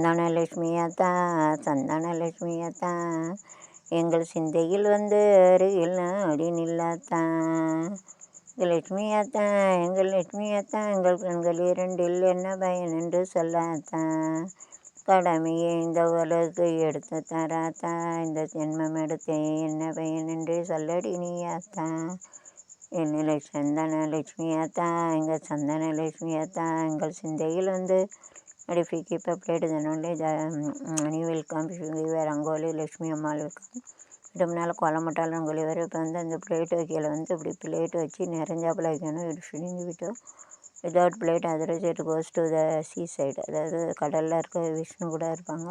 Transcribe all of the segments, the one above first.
தனலட்சுமியாத்தா சந்தனலட்சுமியாத்தா எங்கள் சிந்தையில் வந்து அருகில் அடி நில்லாத்தான். லட்சுமியாத்தா எங்கள் லட்சுமியாத்தா எங்கள் கண்கள் இரண்டில் என்ன பயன் என்று சொல்லாத்தான். கடமையை இந்த உலகு எடுத்து தராத்தா. இந்த ஜென்மம் எடுத்தே என்ன பயன் என்று சொல்லடி நீயாத்தா. என்னை சந்தனலட்சுமியாத்தா எங்கள் சந்தனலட்சுமியாத்தா எங்கள் சிந்தையில் வந்து If we keep updated then only the money will come. If we wear Rangoli, Lakshmi Ammal will come. இதனால கோலமட்டால் ரங்கோலி வரை இப்போ வந்து அந்த பிளேட் வைக்கல வந்து இப்படி பிளேட் வச்சு நிறைஞ்சாப்பில் வைக்கணும். இது ஷுடிங் விட்டு without plate otherwise it goes to the sea side. அதாவது கடலில் இருக்க விஷ்ணு கூட இருப்பாங்க.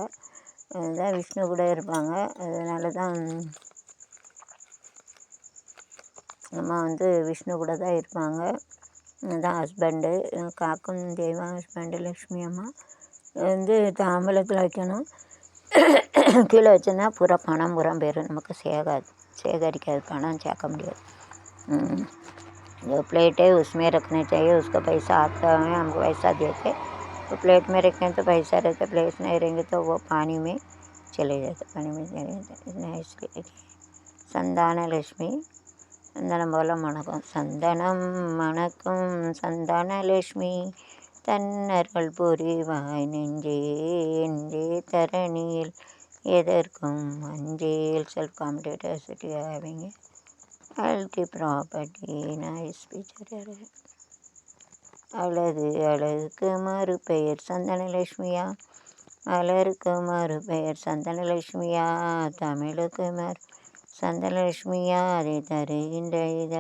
அதுதான் விஷ்ணு கூட இருப்பாங்க. அதனால தான் நம்ம வந்து விஷ்ணு கூட தான் இருப்பாங்க. அதுதான் ஹஸ்பண்டு காக்கும் தெய்வம் ஹஸ்பண்டு லக்ஷ்மி அம்மா வந்து தாம்பலத்தில் வைக்கணும். கீழே வச்சோன்னா பூரா பணம் பூரா பேர் நமக்கு சேகரிக்காது, பணம் சேர்க்க முடியாது. जो प्लेट है उसमें रखने चाहिए. उसका पैसा आता है, हमको पैसा देते. तो प्लेट में रखें तो पैसा रहता. प्लेट नहीं रहेंगे तो वो पानी में चले जाते, पानी में चले जाते. इसलिए संतान लक्ष्मी சந்தனம் போல மணக்கும் சந்தனம் மணக்கும் சந்தானலட்சுமி தன்னர்கள் புரிவாய் நெஞ்சே என்றே தரணியில் எதற்கும் அஞ்சேல். Self competitors having all the property nice picture. அழகு அழகுக்கு மறு பெயர் சந்தனலட்சுமியா. மலருக்கு மறு பெயர் சந்தனலட்சுமியா. தமிழுக்கு மறு சந்தனலட்சுமியா. அதை தருகின்ற இதழ்